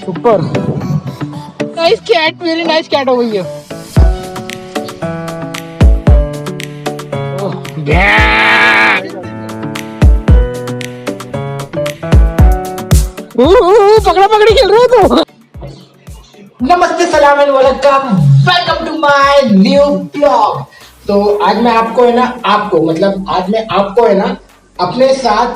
Super nice cat, very nice cat हो गई है। पकड़ा पकड़ी खेल रहे हो तो। नमस्ते, सलाम welcome, welcome to my new blog. तो आज मैं आपको है ना अपने साथ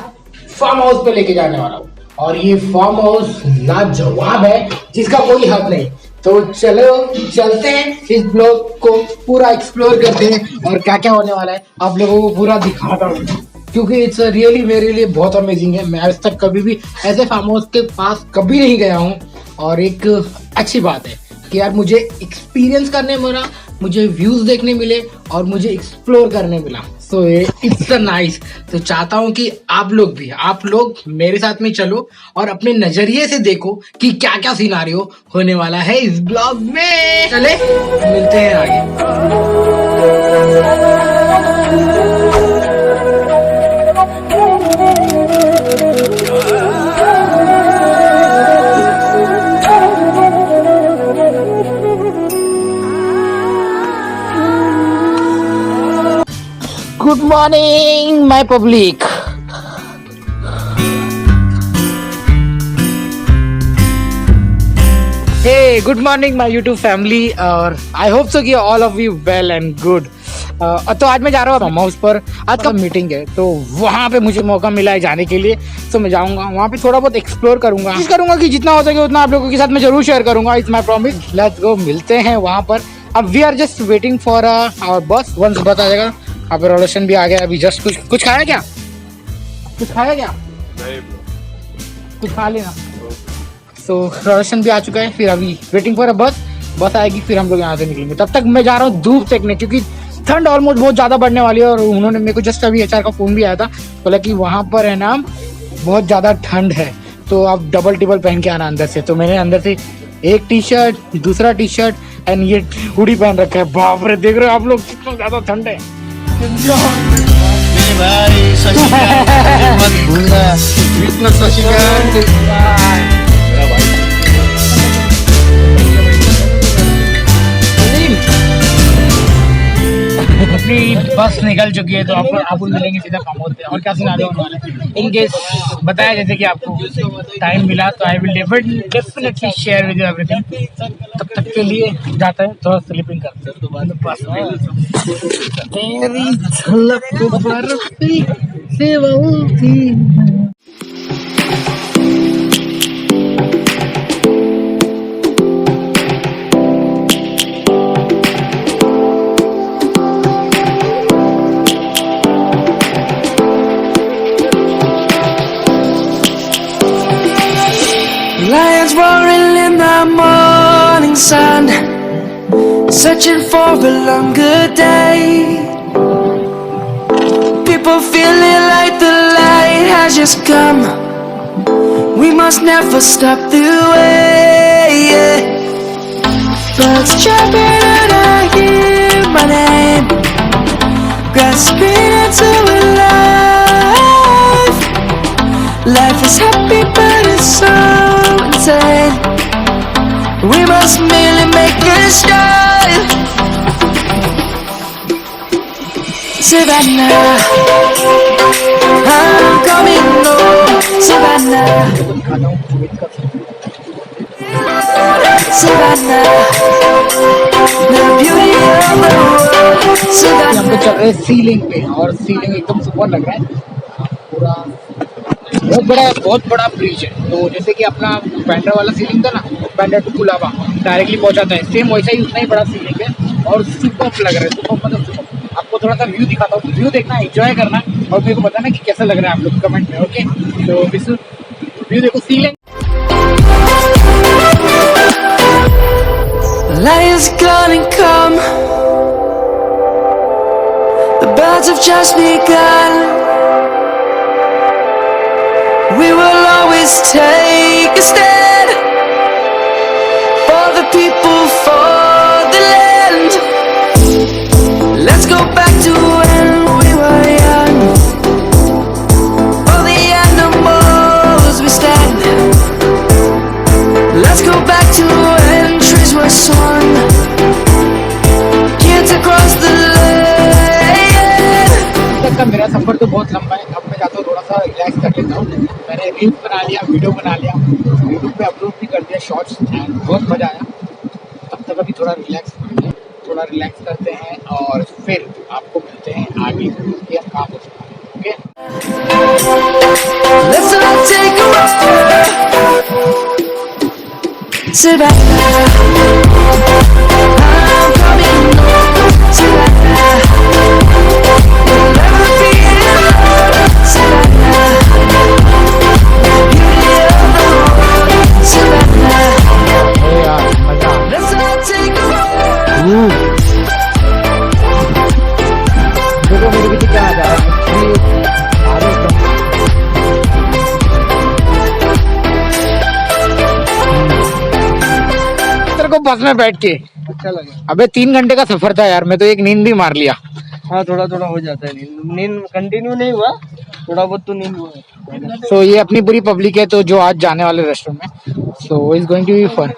फार्म हाउस पे लेके जाने वाला हूँ और ये फार्म हाउस लाजवाब है जिसका कोई हद नहीं। तो चलो चलते हैं, इस ब्लॉग को पूरा एक्सप्लोर करते हैं और क्या क्या होने वाला है आप लोगों को पूरा दिखाता हूँ, क्योंकि इट्स रियली मेरे लिए बहुत अमेजिंग है। मैं आज तक कभी भी ऐसे फार्म हाउस के पास कभी नहीं गया हूँ और एक अच्छी बात है कि यार मुझे एक्सपीरियंस करने मिला, मुझे व्यूज देखने मिले और मुझे एक्सप्लोर करने मिला। So it's nice. तो चाहता हूँ कि आप लोग मेरे साथ में चलो और अपने नजरिए से देखो कि क्या क्या सिनारियो होने वाला है इस ब्लॉग में। चले मिलते हैं आगे। Good morning my public. Hey good morning my YouTube family और आई होप सो कि all of you well and good. तो आज मैं जा रहा हूँ फार्म हाउस पर। आज का मीटिंग है तो वहाँ पे मुझे मौका मिला है जाने के लिए। तो मैं जाऊँगा वहाँ पे, थोड़ा बहुत एक्सप्लोर करूँगा, कोशिश करूँगा कि जितना हो सके उतना आप लोगों के साथ मैं जरूर शेयर करूँगा। It's my promise. Let's go, मिलते हैं वहाँ पर। अब we are just waiting for our bus. Once bus आ जाएगा। अब रोशन भी आ गया अभी जस्ट। कुछ खाया क्या? कुछ खा लेना। तो रोशन भी आ चुका है। फिर अभी वेटिंग फॉर अ बस आएगी, फिर हम लोग यहाँ से निकलेंगे। तब तक मैं जा रहा हूँ धूप सेकने, क्योंकि ठंड ऑलमोस्ट बहुत ज्यादा बढ़ने वाली है। और उन्होंने मेरे को जस्ट अभी HR का फोन भी आया था, बोला कि वहाँ पर है ना बहुत ज्यादा ठंड है, तो आप डबल टिबल पहन के आना अंदर से। तो मैंने अंदर से एक टी-शर्ट, दूसरा टी-शर्ट एंड ये हुडी पहन रखा है। बाप रे, देख रहे हो आप लोग कितना ज्यादा ठंड है। अपनी बस निकल चुकी है तो आप मिलेंगे सीधा फार्म हाउस पे। और क्या सिनारियो होने वाला है इन केस बताया, जैसे कि आपको टाइम मिला तो I will definitely share with you everything. तब तक के लिए जाता है, थोड़ा स्लीपिंग करते हैं बस में। तेरी झलक बरसी से बोलती। Lions roaring in the morning sun, searching for a longer day. People feeling like the light has just come. We must never stop the way. Birds chirping and I hear my name, grasping into a life. Life is happy but it's so insane. We must merely make a start. Savannah, I'm coming home. Savannah, Savannah, the beauty of the world. Savannah. हम लोग चल रहे हैं ceiling पे और ceiling एकदम super लग रहा है। पूरा बहुत बड़ा ब्रिज है। तो जैसे कि अपना बैंड्रा वाला सीलिंग था ना, बैंड्रा टू कुलाबा डायरेक्टली पहुंचाता है, सेम वैसा ही उतना ही बड़ा सीलिंग है और सुपर लग रहा है। सुपर मतलब सुपर। आपको थोड़ा सा व्यू दिखाता हूँ, व्यू देखना, एंजॉय करना और मेरे को बताना कि कैसा लग रहा है आप लोग कमेंट में। ओके, तो व्यू देखो ceiling. Lions gonna come. The birds have just begun. We will always take a stand for the people, for the land. Let's go back to when we were young. For the animals we stand. Let's Let's go back to when trees were swung, kids across the land. तक का मेरा सफर तो बहुत लंबा है। अब मैं जाता हूँ थोड़ा सा रिलैक्स कर लेता हूँ। मैंने रील्स बना लिया, वीडियो बना लिया, यूट्यूब पे अपलोड भी कर दिया शॉर्ट्स, एंड बहुत मज़ा आया। तब तक अभी थोड़ा रिलैक्स करते हैं और फिर आपको मिलते हैं आगे कि हम कहाँ पहुँचे। Okay, Let's all take a ride. Savannah, I'm coming home. Savannah, you'll never be alone. Savannah, beauty of the world. Savannah, अरे यार मज़ा। let's all take a ride. देखो मेरे पीछे क्या आ जा रहा है। तेरे को बस में बैठ के अच्छा लगा। अबे 3 घंटे का सफर था यार, मैं तो एक नींद भी मार लिया। हाँ, थोड़ा थोड़ा हो जाता है। नींद कंटिन्यू नहीं हुआ, थोड़ा बहुत तो नींद हुआ। सो ये अपनी पूरी पब्लिक है तो जो आज जाने वाले रेस्टोरेंट में, so it's going to be fun.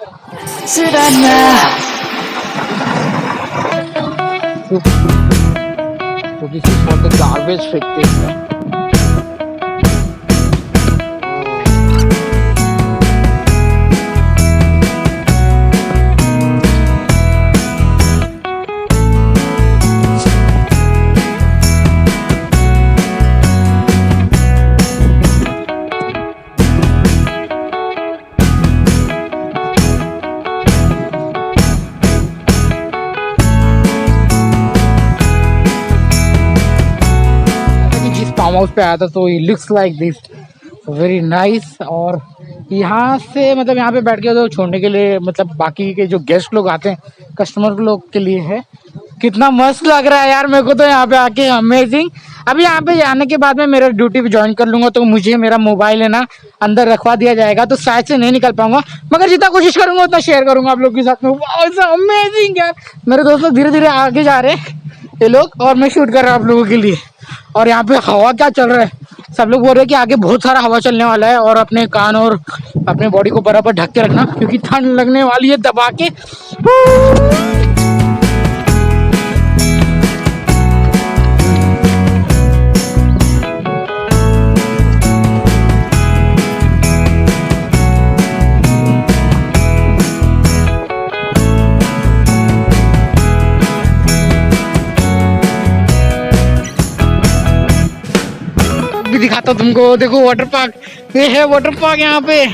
Savannah, तो this is for the garbage फेंकते हैं। फार्म हाउस पे आया था तो it looks like this, very nice. और यहाँ से मतलब यहाँ पे बैठ के तो छोड़ने के लिए मतलब बाकी के जो गेस्ट लोग आते हैं, कस्टमर लोग के लिए है। कितना मस्त लग रहा है यार मेरे को तो यहाँ पे आके, अमेजिंग। अभी यहाँ पे जाने के बाद में मेरा ड्यूटी भी ज्वाइन कर लूंगा तो मुझे मेरा मोबाइल है ना अंदर रखवा दिया जाएगा, तो शायद से नहीं निकल पाऊंगा, मगर जितना कोशिश करूंगा उतना शेयर करूंगा आप लोग के साथ में। वाओ, इट्स अमेजिंग यार। मेरे दोस्त लोग धीरे धीरे आगे जा रहे हैं ये लोग, और मैं शूट कर रहा हूँ आप लोगों के लिए। और यहाँ पे हवा क्या चल रहा है, सब लोग बोल रहे हैं कि आगे बहुत सारा हवा चलने वाला है, और अपने कान और अपने बॉडी को बराबर ढक के रखना क्योंकि ठंड लगने वाली है दबा के। भी दिखाता हूँ तुमको, देखो वाटर पार्क, ये है वाटर पार्क यहाँ पे।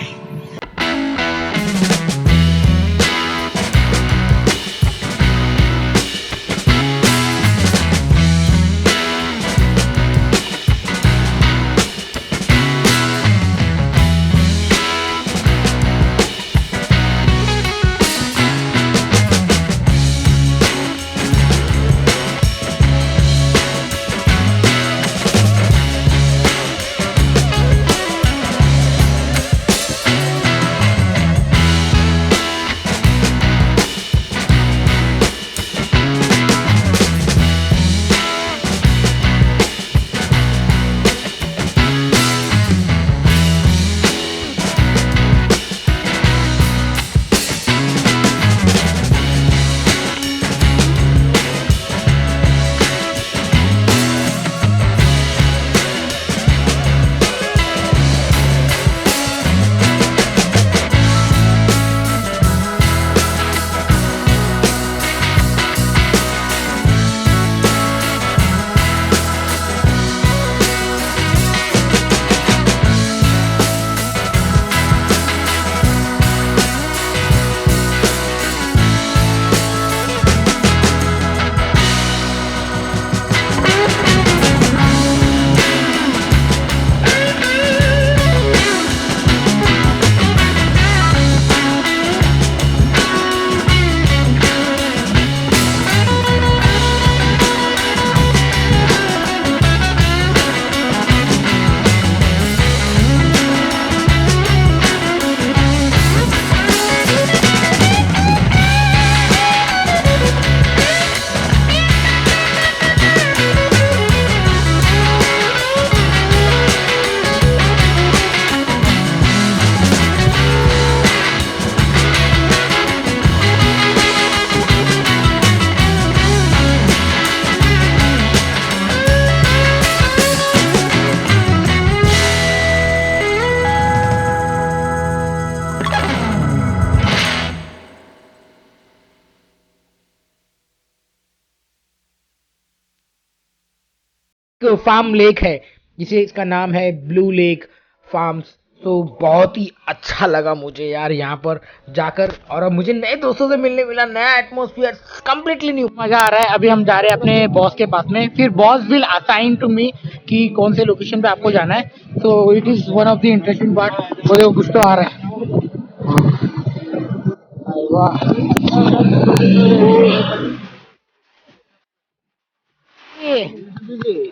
फार्म लेक है जिसे इसका नाम है ब्लू लेक फार्म्स। तो बहुत ही अच्छा लगा मुझे यार यहाँ पर जाकर, और अब मुझे नए दोस्तों से मिलने मिला, नया एटमोस्फियर, कंप्लीटली न्यू मजा आ रहा है। अभी हम जा रहे हैं अपने बॉस के पास में, फिर boss will assign to me कि कौन से लोकेशन पे आपको जाना है। So it is one of the interesting part. वो देखो कुछ तो आ रहा है। वाह,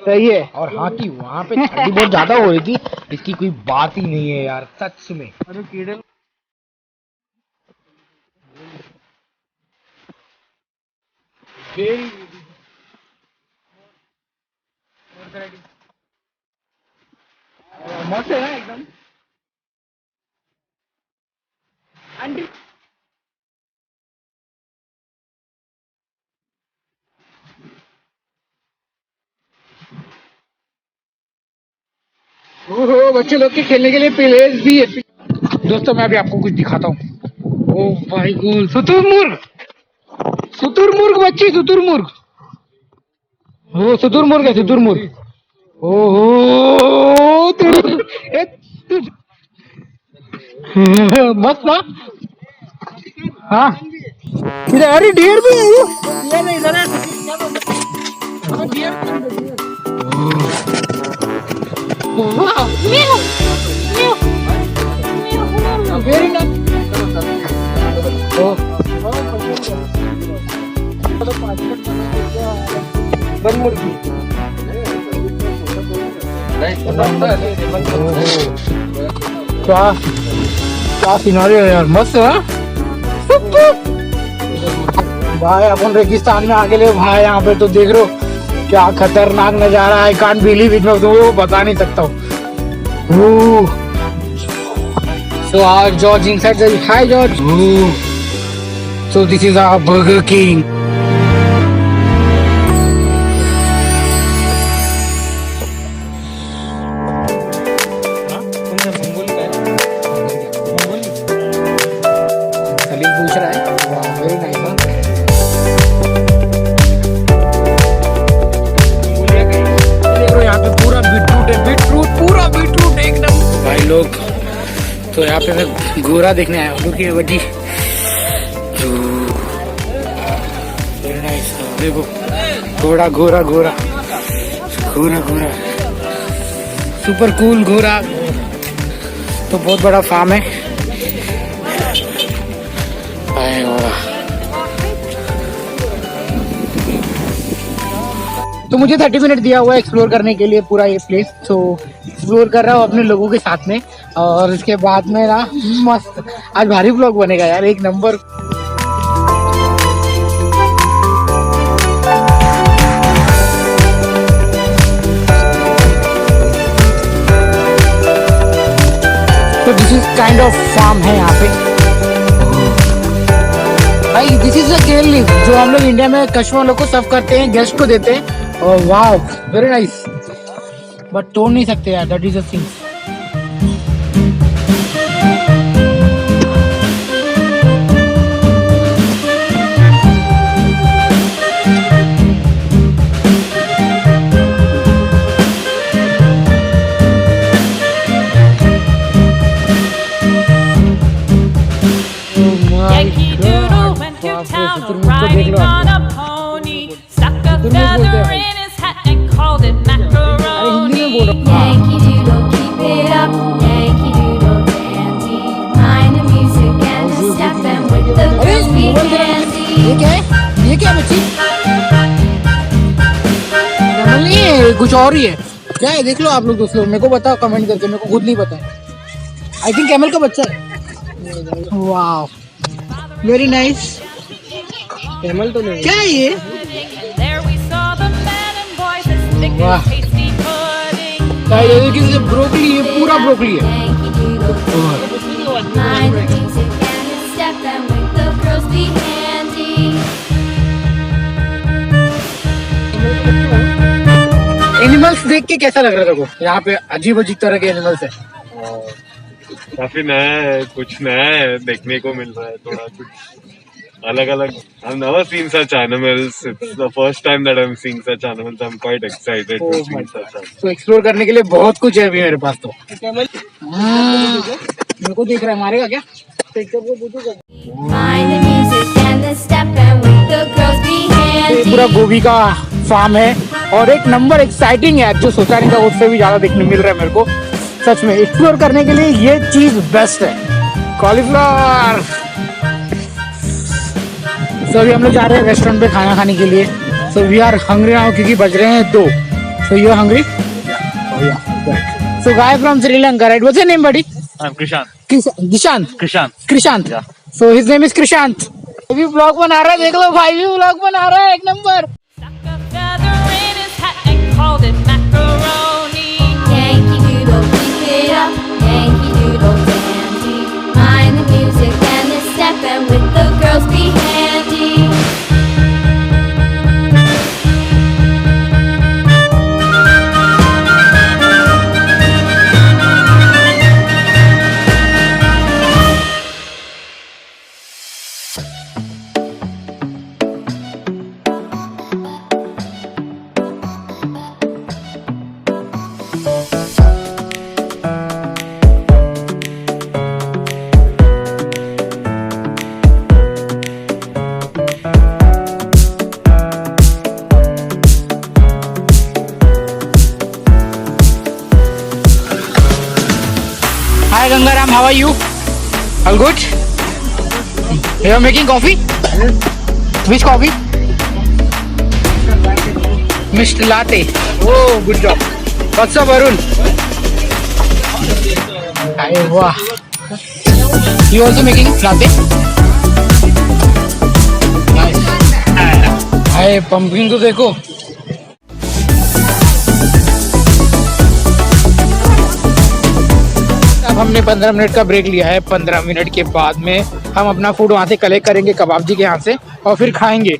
सही है। और हाँ कि वहाँ पे ठंडी बहुत ज्यादा हो रही थी, इसकी कोई बात ही नहीं है यार, सच में। अरे कीड़े मस्त है ना एकदम। ओहो, बच्चे लोग के खेलने के लिए प्लेस भी है। दोस्तों मैं अभी आपको कुछ दिखाता हूँ। ओ भाई गोल, शुतुरमुर्ग, शुतुरमुर्ग बच्ची, शुतुरमुर्ग। ओ शुतुरमुर्ग है, शुतुरमुर्ग। ओहो मस्त ना। हाँ इधर, अरे ढेर भी है ये। इधर है। Very nice. क्या क्या सिनारियो है यार, मस्त है। भाई अपन रेगिस्तान में आगे ले भाई, यहाँ पे तो देख रहे हो क्या खतरनाक नजारा है। आई कांट बिलीव इट, मैं तुमको बता नहीं सकता हूँ। So our George inside the, hi George. So this is our Burger King. Salim पूछ रहा है। वाह वेरी नाइस। देखो यहाँ पे पूरा बीटरूट है, बीटरूट, पूरा बीटरूट एकदम। भाई लोग तो यहाँ पे मैं गोरा देखने आया हूँ, क्योंकि वजी वेरी नाइस। देखो घोड़ा, गोरा गोरा गोरा गोरा, सुपर कूल घोड़ा। तो बहुत बड़ा फार्म है। तो मुझे 30 मिनट दिया हुआ है एक्सप्लोर करने के लिए पूरा ये प्लेस। तो एक्सप्लोर कर रहा हूँ अपने लोगों के साथ में, और इसके बाद में ना मस्त आज भारी व्लॉग बनेगा यार, एक नंबर। तो this is kind of farm है यहाँ पे भाई। दिस इज अ केल लीफ जो हम लोग इंडिया में कस्टमर लोग को सर्व करते हैं, गेस्ट को देते हैं। और वाह वेरी नाइस, बट तोड़ नहीं सकते यार, that is a thing. Yankee Doodle went to town riding on a pony, stuck a feather in his hat and called it macaroni. Yankee Doodle, keep it up, Yankee Doodle dandy. Mind the music and the step and with the girls be handy. ये क्या है? ये क्या बच्ची? Camel नहीं है, कुछ और ही है। क्या है देख लो आप लोग दोस्तों, मेरे को बताओ कमेंट करके, मेरे को खुद नहीं पता है। आई थिंक कैमल का बच्चा है। वाह वेरी नाइस। कैमल तो नहीं क्या है ये? There we saw the men and boys as thick Wow. as tasty pudding. क्या है ये? किसी ब्रोकली, ये पूरा ब्रोकली है। Yankee Doodle, mind the music and the step and with the girls be handy. Animals देख के कैसा लग रहा था को? यहाँ पे अजीब अजीब तरह के एनिमल्स है। काफी नया है, कुछ नया है देखने को मिल रहा है, थोड़ा कुछ अलग. I've never seen such animals. It's the first time that I'm seeing such animals. I'm quite excited to see such animals. तो एक्सप्लोर करने के लिए बहुत कुछ है अभी मेरे पास तो. मेरे को देख रहा है, मारेगा क्या? Mind the music and the step and with the girls be ये handy. पूरा गोभी का फार्म है और एक नंबर एक्साइटिंग है, जो सोचा नहीं था उससे भी ज्यादा देखने मिल रहा है मेरे को. सच में एक्सप्लोर करने के लिए ये चीज बेस्ट है, कॉलीफ्लावर. सो अभी हम लोग जा रहे हैं रेस्टोरेंट पे खाना खाने के लिए. So we are hungry now क्योंकि बज रहे हैं 2. So you are hungry? So guy from Sri Lanka, right? What's your name buddy? I'm Krishan. Krishant. So his name is Krishant. अभी व्लॉग बना रहा है, देख लो भाई भी व्लॉग बना रहा है, एक number. Stuck a feather in his hat and called it macaroni. Yankee Doodle, keep it up. Yankee Doodle dandy. Mind the music and the step and with the girls be handy. Hi Gangaram, how are you? All good? You are making coffee? Which coffee? Mr. Latte. Oh, good job. What's up, Arun? Hey, wow. You also making latte? Nice. Hey, pumpkin को देखो. अब हमने 15 minute का break लिया है. 15 minute के बाद में हम अपना फूड वहाँ से कलेक्ट करेंगे कबाब जी के यहाँ से और फिर खाएंगे.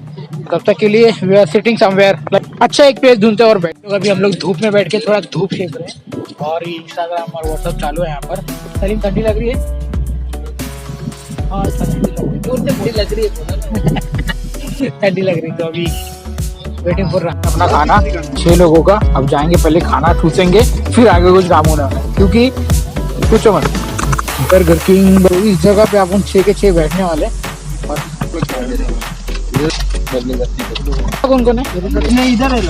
तब तक के लिए वी आर सिटिंग समवेयर. अच्छा एक प्लेस ढूंढते हैं और बैठे. अभी हम लोग धूप में बैठ के थोड़ा धूप सेक रहे हैं और इंस्टाग्राम और व्हाट्सएप चालू है यहाँ पर. सलीम ठंडी लग रही है और ठंडी लग रही है ठंडी लग रही. तो अभी वेटिंग फॉर अपना खाना. 6 लोगों का. अब जाएंगे, पहले खाना ठूसेंगे फिर आगे कुछ काम होना है, क्योंकि पूछो मत. बर्गर किंग इस जगह पे अपन 6 के 6 बैठने वाले. और कौन कौन है इधर है?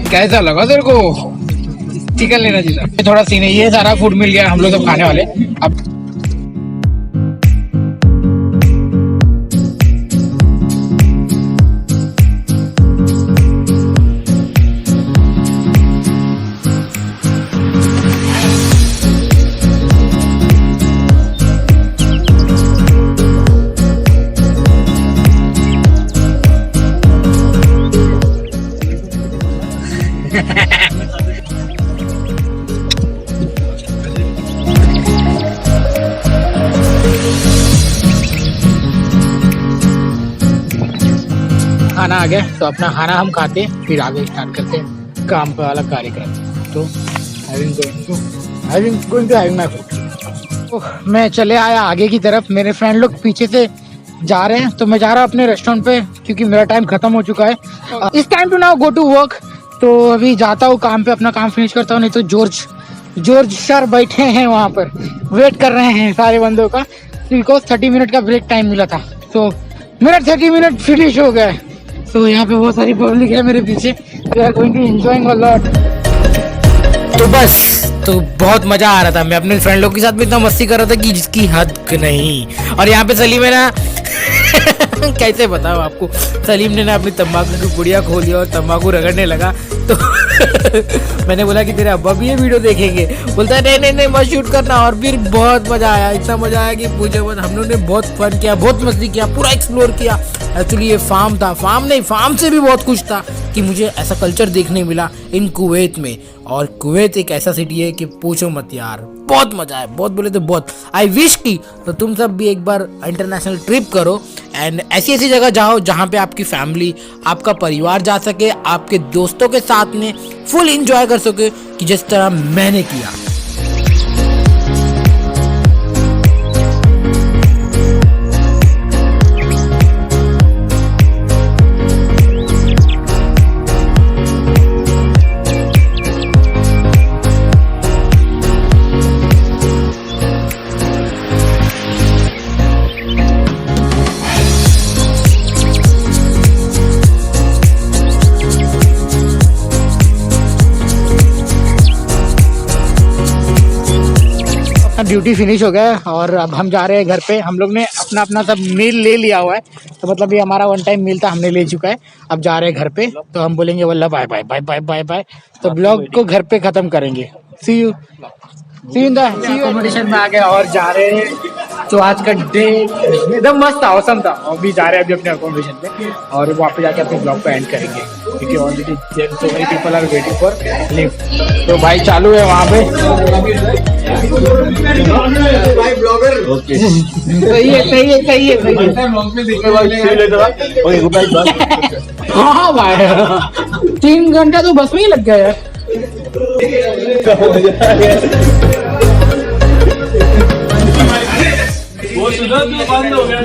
कैसा लगा तेरे को? चिकन लेना चाहिए. थोड़ा सीन है, ये सारा फूड मिल गया, हम लोग सब खाने वाले. अब खाना आ गया, तो अपना खाना हम खाते फिर आगे स्टार्ट करते हैं काम पे वाला कार्यक्रम. तो मैं चले आया आगे की तरफ. मेरे फ्रेंड लोग पीछे से जा रहे हैं, तो मैं जा रहा हूँ अपने रेस्टोरेंट पे क्योंकि मेरा टाइम खत्म हो चुका है. इस time to now go to work. तो अभी जाता हूँ काम पे, अपना काम फिनिश करता हूँ. नहीं तो जॉर्ज सर बैठे हैं वहाँ पर, वेट कर रहे हैं सारे बंदों का, बिकॉज 30 मिनट का ब्रेक टाइम मिला था. तो मेरा 30 मिनट फिनिश हो गया. तो यहाँ पे बहुत सारी पब्लिक है मेरे पीछे. We are going to enjoying a lot. तो बस, तो बहुत मजा आ रहा था. मैं अपने फ्रेंड लोग के साथ भी इतना मस्ती कर रहा था कि जिसकी हद नहीं. और यहाँ पे सलीम है ना कैसे बताऊँ आपको, सलीम ने ना अपनी तंबाकू की पुड़िया खोली और तंबाकू रगड़ने लगा. तो मैंने बोला कि तेरे अब्बा भी ये वीडियो देखेंगे. बोलता है नहीं मत शूट करना. और फिर बहुत मजा आया, इतना मजा आया कि पूछो मत. हम लोग ने बहुत फन किया, बहुत मस्ती किया, पूरा एक्सप्लोर किया. एक्चुअली ये फार्म था, फार्म से भी बहुत कुछ था कि मुझे ऐसा कल्चर देखने मिला इन कुवैत में. और कुवैत एक ऐसा सिटी है कि पूछो मत यार, बहुत मजा है, बहुत बोले तो बहुत. आई विश की तो तुम सब भी एक बार इंटरनेशनल ट्रिप करो एंड ऐसी जगह जाओ जहाँ पे आपकी फैमिली, आपका परिवार जा सके, आपके दोस्तों के साथ में फुल एंजॉय कर सके कि जिस तरह मैंने किया. ड्यूटी फिनिश हो गया है और अब हम जा रहे हैं घर पे। हम लोग ने अपना अपना सब मील ले लिया हुआ है, तो मतलब ये हमारा वन टाइम मील था, हमने ले चुका है। अब जा रहे हैं घर पे, तो हम बोलेंगे वल्ला bye bye bye bye bye bye. तो ब्लॉग को घर पे खत्म करेंगे। See you in the accommodation में आ गए और जा रहे हैं। तो आज का डे एकदम मस्त था, औसम था। अभी जा रहे हैं अभी अपने अकोमोडेशन पे और वहाँ पे जाके अपने ब्लॉग पे एंड करेंगे, क्योंकि already so many people are waiting for lift. तो भाई चालू है वहाँ पे। सही है सही है सही है सही है। हाँ भाई 3 घंटा तो बस में ही लग गया यार। वो सुधा तो बंद हो गया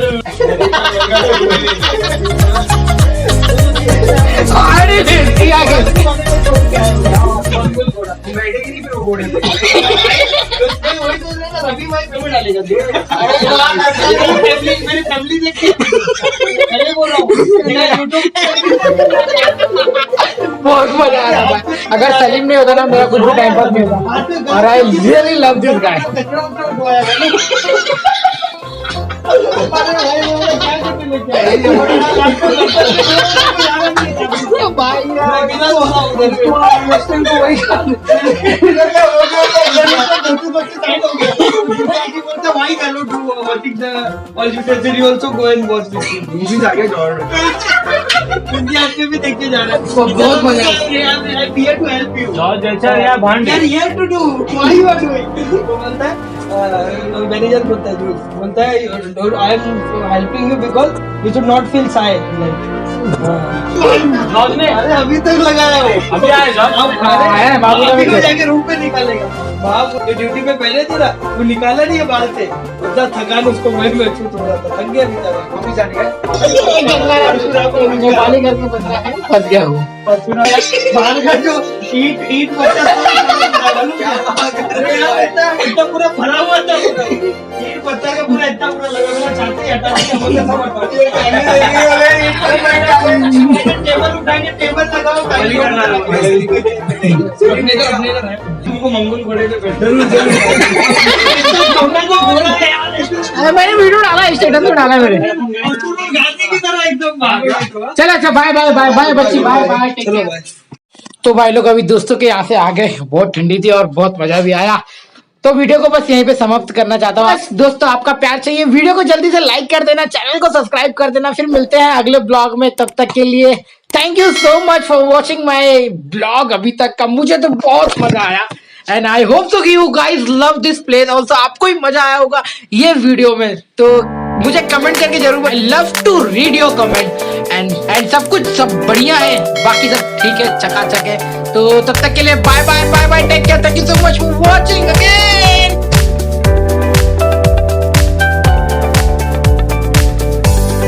बहुत मजा आ रहा है। अगर सलीम नहीं होता ना मेरा कुछ भी टाइम पास नहीं होता। और I really love this guy. भी देखते जा रहे हैं। बहुत मजा मैनेजर बोलता है I am helping you because you should not feel shy. अरे अभी तक लगाया वो, अभी आया बाबू जाके रूम पे निकालेगा। बाबू ड्यूटी पे पहले थी ना, वो निकाला नहीं है बाहर से, उतना थकान उसको मैं महसूस हो रहा था, थक गया बेचारा। अभी जाने का फंस गया हूँ। बाहर का जो ईट बचा इतना पूरा भरा हुआ था, ईट बच्चा का पूरा इतना पूरा लगा हुआ, छाती हटा टेबल उठाएंगे, टेबल लगाओ, तुमको मंगल घोड़े पे मैंने वीडियो डाला, स्टेटस में डाला मेरे। की तरह एकदम चलो अच्छा बाय बाय बाय बाय बच्ची बाय बाय। तो भाई लोग अभी दोस्तों के यहाँ से आ गए, बहुत ठंडी थी और बहुत मजा भी आया। तो वीडियो को बस यहीं पे समाप्त करना चाहता हूँ। दोस्तों आपका प्यार चाहिए, वीडियो को जल्दी से लाइक कर देना, चैनल को सब्सक्राइब कर देना। फिर मिलते हैं अगले ब्लॉग में, तब तक के लिए thank you so much for watching my blog. अभी तक का मुझे तो बहुत मजा आया एंड आई होप सो कि you guys love this place also. आपको ही मजा आया होगा ये वीडियो में, तो मुझे कमेंट करके जरूर। I love to read your comment and सब कुछ सब बढ़िया है, बाकी सब ठीक है, चकाचक है। तो तब तक के लिए bye bye bye bye, take care, thank you so much for watching again.